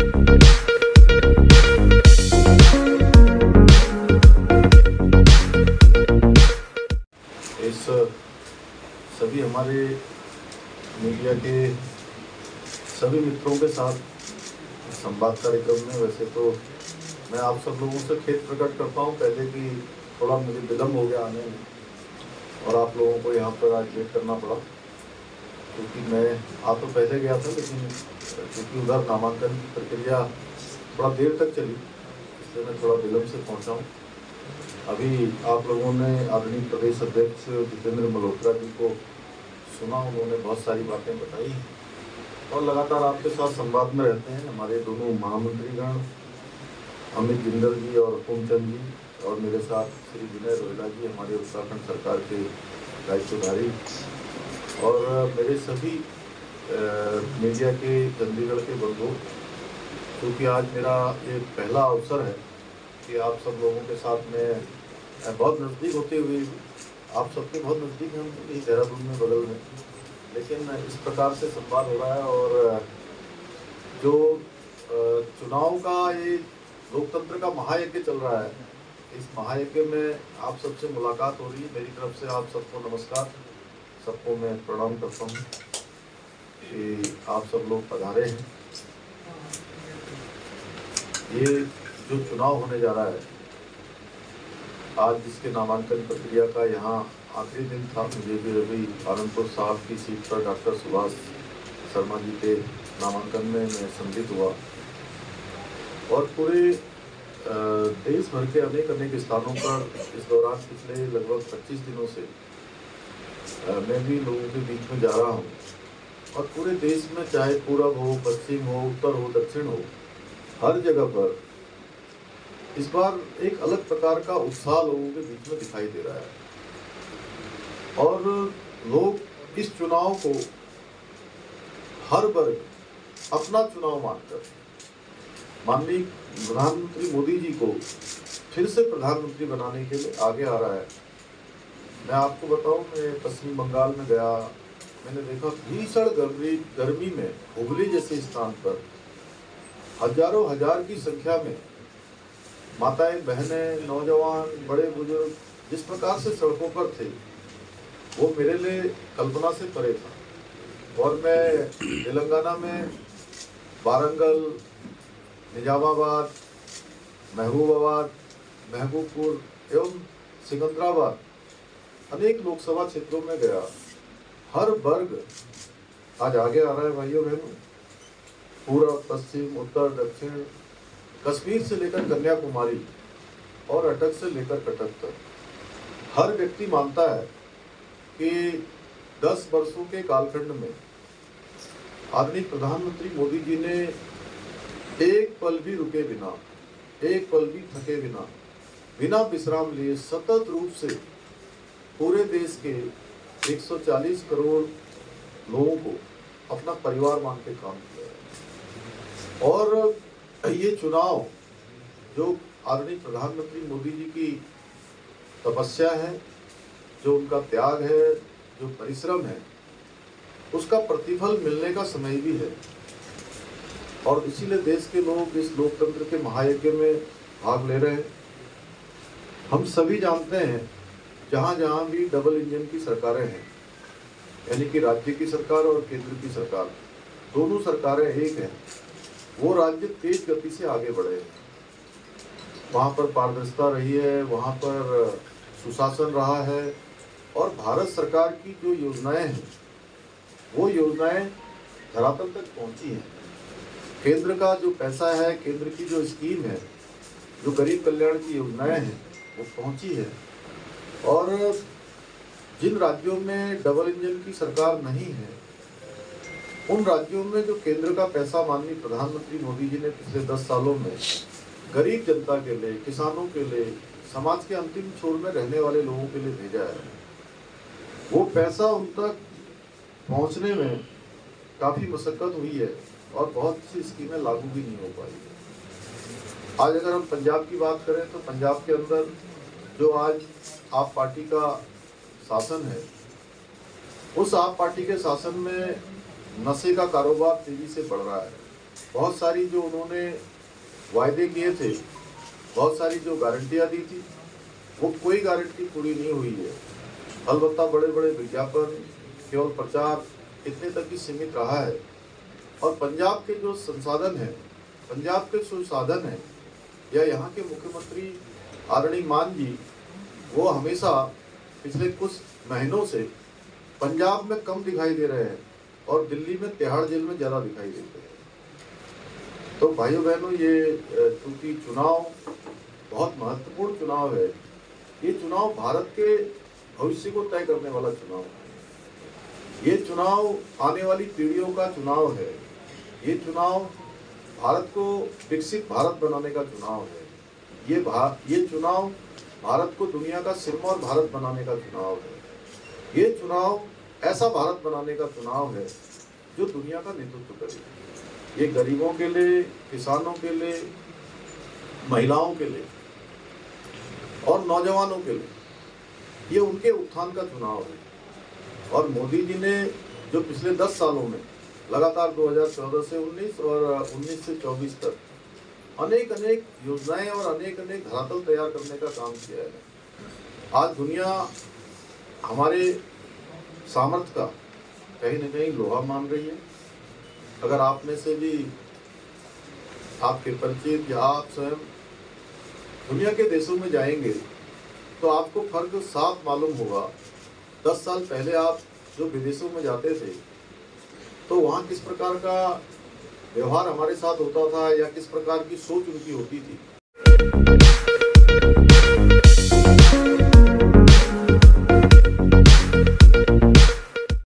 इस सभी हमारे मीडिया के सभी मित्रों के साथ संवाद कार्यक्रम में वैसे तो मैं आप सब लोगों से खेद प्रकट करता हूं पहले कि थोड़ा मुझे विलम्ब हो गया आने में और आप लोगों को यहाँ पर आज वेट करना पड़ा, क्योंकि मैं आ तो पहले गया था लेकिन क्योंकि उधर नामांकन की प्रक्रिया थोड़ा देर तक चली इसलिए मैं थोड़ा विलम्ब से पहुँचा हूँ। अभी आप लोगों ने आदरणीय प्रदेश अध्यक्ष जितेंद्र मल्होत्रा जी को सुना, उन्होंने बहुत सारी बातें बताई और लगातार आपके साथ संवाद में रहते हैं हमारे दोनों महामंत्रीगण अमित जिंदल जी और हुकुमचंद जी और मेरे साथ श्री विनय रोहिला जी हमारे उत्तराखंड सरकार के दायित्वधारी और मेरे सभी मीडिया के चंडीगढ़ के बंधु, क्योंकि आज मेरा ये पहला अवसर है कि आप सब लोगों के साथ में बहुत नज़दीक होते हुए आप सबके बहुत नज़दीक हैं, हम देहरादून में बगल में, लेकिन इस प्रकार से संवाद हो रहा है और जो चुनाव का ये लोकतंत्र का महायज्ञ चल रहा है, इस महायज्ञ में आप सबसे मुलाकात हो रही है। मेरी तरफ से आप सबको नमस्कार, सबको मैं प्रणाम करता हूँ कि आप सब लोग पधारे हैं। ये जो चुनाव होने जा रहा है आज, जिसके नामांकन प्रक्रिया का यहाँ आखिरी दिन था, मुझे भी अभी आनंदपुर साहब की सीट पर डॉक्टर सुभाष शर्मा जी के नामांकन में मैं सम्मिलित हुआ और पूरे देश भर के अनेक स्थानों पर इस दौरान पिछले लगभग 25 दिनों से मैं भी लोगों के बीच में जा रहा हूँ और पूरे देश में चाहे पूरब हो, पश्चिम हो, उत्तर हो, दक्षिण हो, हर जगह पर इस बार एक अलग प्रकार का उत्साह लोगों के बीच में दिखाई दे रहा है और लोग इस चुनाव को हर वर्ग अपना चुनाव मानकर माननीय प्रधानमंत्री मोदी जी को फिर से प्रधानमंत्री बनाने के लिए आगे आ रहा है। मैं आपको बताऊं, मैं पश्चिम बंगाल में गया, मैंने देखा भीषण गर्मी में हुगली जैसे स्थान पर हजारों हजार की संख्या में माताएं, बहनें, नौजवान, बड़े बुजुर्ग जिस प्रकार से सड़कों पर थे वो मेरे लिए कल्पना से परे था। और मैं तेलंगाना में वारंगल, निजामाबाद, महबूबाबाद, महबूबपुर एवं सिकंदराबाद अनेक लोकसभा क्षेत्रों में गया। हर वर्ग आज आगे आ रहा है भाइयों बहनों, पूर्व, पश्चिम, उत्तर, दक्षिण, कश्मीर से लेकर कन्याकुमारी और अटक से लेकर कटक तक हर व्यक्ति मानता है कि 10 वर्षों के कालखंड में आदरणीय प्रधानमंत्री मोदी जी ने एक पल भी रुके बिना, एक पल भी थके बिना, बिना विश्राम लिए सतत रूप से पूरे देश के 140 करोड़ लोगों को अपना परिवार मान के काम किया है। और ये चुनाव जो आदरणीय प्रधानमंत्री मोदी जी की तपस्या है, जो उनका त्याग है, जो परिश्रम है, उसका प्रतिफल मिलने का समय भी है और इसीलिए देश के लोग इस लोकतंत्र के महायज्ञ में भाग ले रहे हैं। हम सभी जानते हैं जहाँ जहाँ भी डबल इंजन की सरकारें हैं, यानी कि राज्य की सरकार और केंद्र की सरकार, दोनों सरकारें एक हैं, वो राज्य तेज गति से आगे बढ़े हैं। वहाँ पर पारदर्शिता रही है, वहाँ पर सुशासन रहा है और भारत सरकार की जो योजनाएं हैं वो योजनाएं धरातल तक पहुँची हैं। केंद्र का जो पैसा है, केंद्र की जो स्कीम है, जो गरीब कल्याण की योजनाएं हैं वो पहुँची है। और जिन राज्यों में डबल इंजन की सरकार नहीं है, उन राज्यों में जो केंद्र का पैसा माननीय प्रधानमंत्री मोदी जी ने पिछले 10 सालों में गरीब जनता के लिए, किसानों के लिए, समाज के अंतिम छोर में रहने वाले लोगों के लिए भेजा है, वो पैसा उन तक पहुंचने में काफ़ी मशक्कत हुई है और बहुत सी स्कीमें लागू भी नहीं हो पाई। आज अगर हम पंजाब की बात करें तो पंजाब के अंदर जो आज आप पार्टी का शासन है, उस आप पार्टी के शासन में नशे का कारोबार तेजी से बढ़ रहा है। बहुत सारी जो उन्होंने वायदे किए थे, बहुत सारी जो गारंटियां दी थी, वो कोई गारंटी पूरी नहीं हुई है। अलबत्ता बड़े बड़े विज्ञापन, केवल प्रचार इतने तक ही सीमित रहा है। और पंजाब के जो संसाधन हैं, पंजाब के जो साधन हैं, या यहाँ के मुख्यमंत्री आदरणीय मान जी, वो हमेशा पिछले कुछ महीनों से पंजाब में कम दिखाई दे रहे हैं और दिल्ली में तिहाड़ जेल में ज़्यादा दिखाई देते हैं। तो भाइयों बहनों, ये चूंकि चुनाव बहुत महत्वपूर्ण चुनाव है, ये चुनाव भारत के भविष्य को तय करने वाला चुनाव है। ये चुनाव आने वाली पीढ़ियों का चुनाव है। ये चुनाव भारत को विकसित भारत बनाने का चुनाव है। ये चुनाव भारत को दुनिया का सिरमौर भारत बनाने का चुनाव है। ये चुनाव ऐसा भारत बनाने का चुनाव है जो दुनिया का नेतृत्व करे। ये गरीबों के लिए, किसानों के लिए, महिलाओं के लिए और नौजवानों के लिए, ये उनके उत्थान का चुनाव है। और मोदी जी ने जो पिछले 10 सालों में लगातार 2014 से 19 और 19 से 24 तक अनेक अनेक योजनाएं और अनेक अनेक धरातल तैयार करने का काम किया है, आज दुनिया हमारे सामर्थ्य का कहीं न कहीं लोहा मान रही है। अगर आप में से भी आपके परिचित या आप स्वयं दुनिया के देशों में जाएंगे तो आपको फर्क साफ मालूम होगा। 10 साल पहले आप जो विदेशों में जाते थे तो वहाँ किस प्रकार का व्यवहार हमारे साथ होता था या किस प्रकार की सोच उनकी होती थी,